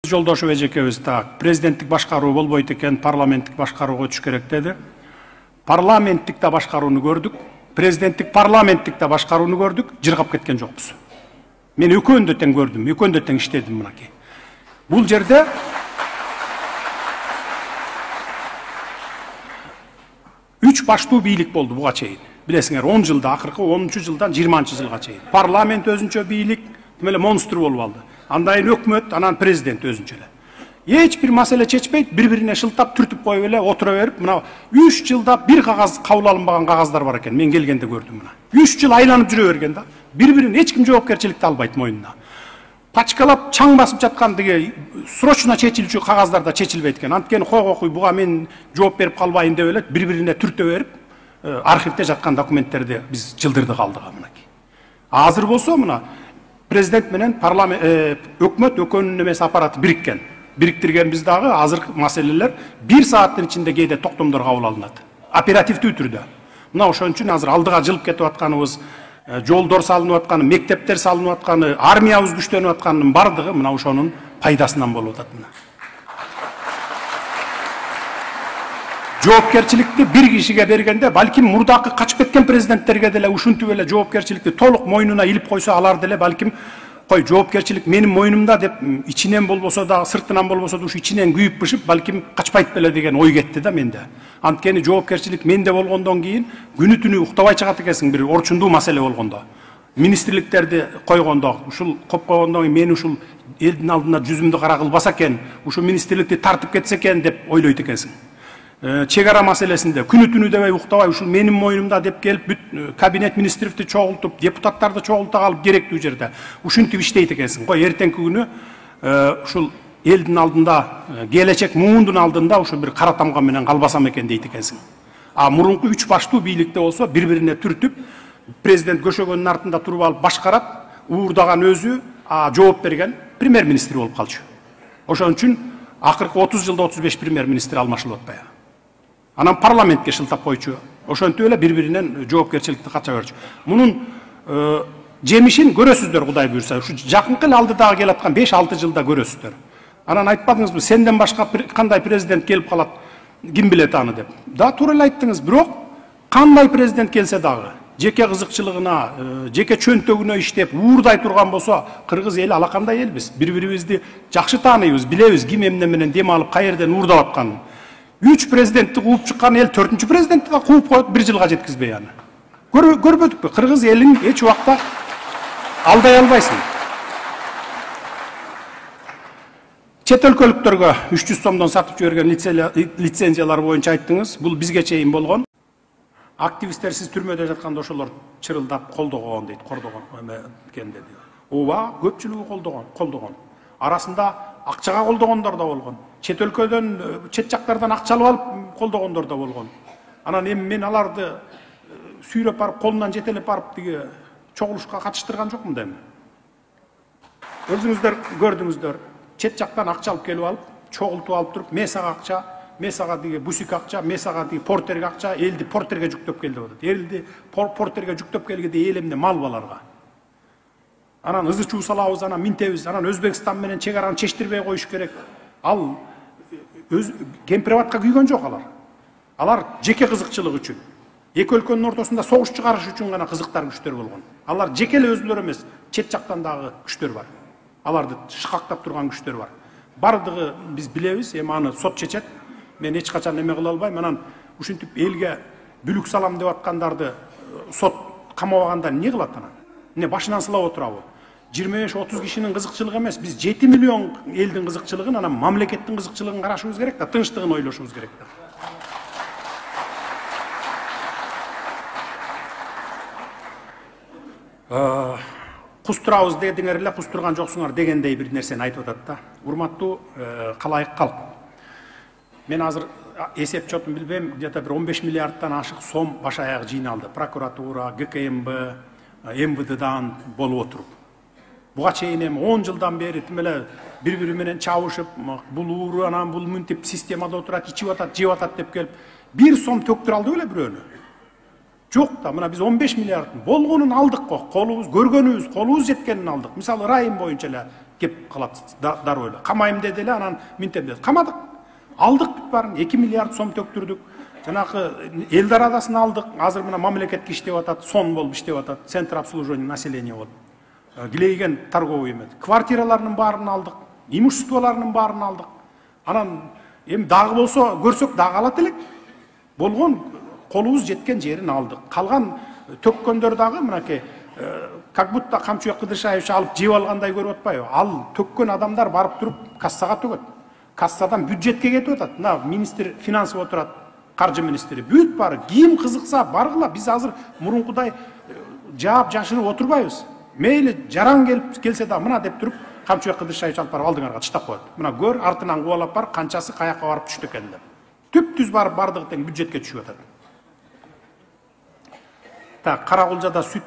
Жолдошов эжекебиз так президенттик башкаруу болбойт экен, парламенттик башкарууга өтүш керек деди. Парламенттик да башкарууну көрдүк, президенттик парламенттик да башкарууну көрдүк, жыргап кеткен жокпуз. Мен экөөнү да тең көрдүм, экөөнү да тең иштедим мынакей. Бул жерде үч баштуу бийлик болду буга чейин. Билесиңер, 10 жылда, акыркы 10-чу жылдан 20-чы жылга чейин. Парламент өзүнчө бийлик, демеле монстр болуп алды. Андан кийин өкмөт, анан президент өзүнчө эле. Эч бир маселе чечпейт, бири-бирине шылтап түртүп коюп эле отура берип, мына 3 жылда бир кагаз кабыл алынбаган кагаздар бар экен. Мен келгенде көрдүм мына. 3 жыл айланып жүрө берген да. Бири-бирин эч ким жоопкерчиликти албайт мойнуна. Пачкалап чаң басып жаткан деге срочно чечилчү кагаздар да чечилбейт экен. Анткени койгокуй буга мен жооп берип калбайын деп эле бири-бирине түртө берип, архивде жаткан документтерди биз жылдырдык алдык мынакей. Азыр болсо мына президент менен парламент өкмөт экөөнүн эмеси аппараты бириккен. Бириктирген биз дагы азыркы маселелер 1 сааттын ичинде кээде токтомдор кабыл алынат. Оперативдүү түрдө. Мына ошон үчүн азыр алдыга жылып кетип атканыбыз, жолдор салынып атканы, мектептер салынып атканы, армиябыз күчтөнүп атканынын бардыгы мына ошонун пайдасынан болуп атат мына. Жоопкерчиликти бир кишиге бергенде, балким мурдакы качып кеткен президенттерге деле ушинтип эле жоопкерчиликти толук мойнуна илип койсо, алар деле балким кой жоопкерчилик менин мойнумда деп ичинен болбосо да, сыртынан болбосо да ушу ичинен күйүп бышып, балким качпайт беле деген ой кетти да менде. Анткени жоопкерчилик менде болгондон кийин күнү түнү уктабай чыгат экенсиң, бир орчундуу маселе болгондо. Министрликтерди койгондо, ушул коп койгондон кийин мен ушул элдин алдында жүзүмдү кара кылбаса экен, ушу министрликти тартып кетсе экен деп ойлойт экенсиң. Чек ара маселесинде күнү түнү дебей уктабай ушул менин мойнумда деп келип бүт кабинет министрликти чогултуп, депутаттарды чогулта калып керектүү жерде ушинтип иштейт экенсиң. Кой эртеңки күнү ушул элдин алдында, келечек муундун алдында ушул бир кара тамга менен калбасам экен дейт экенсиң. А мурунку 3 баштуу бийликте болсо бири-бирине түртүп, президент көшөгөнүн артында туруп алып башкарат, уурдаган өзү, жооп берген премьер-министр болуп калчу. Ошон үчүн акыркы 30 жылда 35 премьер-министр алмашылып атпайбы. Анан парламентке шылтап койчу. Ошентип эле бири-биринен жоопкерчиликти кача берчү. Мунун жемишин көрөсүздөр, Кудай буйрса. Ушу жакынкы эле алдыдагы келаткан 5-6 жылда көрөсүздөр. Анан айтпадыңызбы, сенден башка кандай президент келип калат, ким билет аны деп. Да, туура эле айттыңыз, бирок кандай президент келсе дагы, жеке кызыкчылыгына, жеке чөнтөгүнө иштеп, уурдай турган болсо, кыргыз эли алакандай элбиз. Бири-бирибизди жакшы тааныйбыз, билебиз ким эмне менен дем алып, каерден уурдап атканын. 3 президентти кууп чыккан эл 4-чү президентти да кууп коет, 1 жылга жеткизбей аны. Көрбөдүкпү? Кыргыз элин эч убакта алдай албайсың. Чет өлкөлүктөргө 300 сомдон сатып жиберген лицензиялар боюнча айттыңыз. Бул бизге чейин болгон. Активисттер сиз түрмөдө жатканда ошолор чырылдап колдогон дейт, кордогон экен деди. Ооба, көпчүлүгү колдогон. Арасында акчага колдогондор да болгон. Чет өлкөдөн, чет жактардан акча алып алып колдогондор да болгон. Анан эми мен аларды сүйрөп барып, колунан жетелеп барып тиги чогулушка катыштырган жокмун дейм. Өзүңүздөр көрдүңүздөр, чет жактан акча алып келип алып, чогултуп алып туруп, месага акча, месага тиги бусик акча, месага тиги портерге акча, элди портерге жүктөп келди деп атат. Элди портерге жүктөп келгенде эл эмне мал баларга. Анан ызы чуу салабыз, анан минтебиз, анан Өзбекстан менен чек араны чечтирбей коюш керек. Ал кемпирабадка күйгөн жок алар. Алар жеке кызыкчылык үчүн, эки өлкөнүн ортосунда согуш чыгарыш үчүн гана кызыктар күчтөр болгон. Алар жеке эле өзүлөрү эмес, чет жактан дагы күчтөр бар. Аларды шыкактап турган күчтөр бар. Бардыгы биз билебиз, эми аны сот чечет. Мен эч качан эме кыла албайм. Анан ушинтип элге бүлүк салам деп аткандарды сот камабаганда эмне кылат анан? Эмне башынан сылап отурабы? 25-30 кишинин кызыкчылыгы эмес, биз 7 миллион элдин кызыкчылыгын, анан мамлекеттин кызыкчылыгын карашыбыз керек да, тынчтыгын ойлошубуз керек да. Кустурабыз дедиңер эле, кустурган жоксуңар дегендей бир нерсени айтып атат да. Урматтуу калайык калк. Мен азыр эсеп чотун билбейм, где-то бир 15 миллиардтан ашык сом баш аяк жыйналды. Прокуратура, ГКМБ, МВДдан болуп отуруп. Буга чейин эми 10 жылдан бери тимеле бири-бири менен чабышып, бул ууру анан бул мынтип системада отурат, ичип атат, жеп атат деп келип, 1 сом төктүрө алды беле бирөөнү? Жок да, мына биз 15 миллиард болгонун алдык го, колубуз көргөнүбүз, колубуз жеткенин алдык. Мисалы район боюнча эле кеп калат дароо эле. Камайм деди эле, анан минтем деди. Камадык. Алдык бүт баарын 2 миллиард сом төктүрдүк. Жанагы элдар адасын алдык. Азыр мына мамлекетке иштеп атат, сон болуп иштеп атат. Центр обслуживания населения болуп. Килейген торговый эмет. Квартираларынын баарын алдык, имуществоларынын баарын алдык. Анан эми дагы болсо көрсөк дагы алат элек. Болгон колубуз жеткен жерин алдык. Калган төккөндөр дагы мынакей как будто Камчыбек Кыдыршаевич алып жеп алгандай көрүп атпайбы? Ал төккөн адамдар барып туруп кассага төгөт. Кассадан бюджетке кетип атат. Мына министр финансов отурат, каржы министри. Бүт баары ким кызыкса баргыла. Биз азыр мурункудай жаап жашырып отурбайбыз. Мейли жаран келсе да мына деп туруп Камчыбек Кыдыршаевич алып барып алдыңарга таштап коет. Мына көр, артынан кубалап бар, канчасы каяка барып түштү экен деп. Түп-түз барып бардыгы тең бюджетке түшүп атат. Та Каракулжада сүт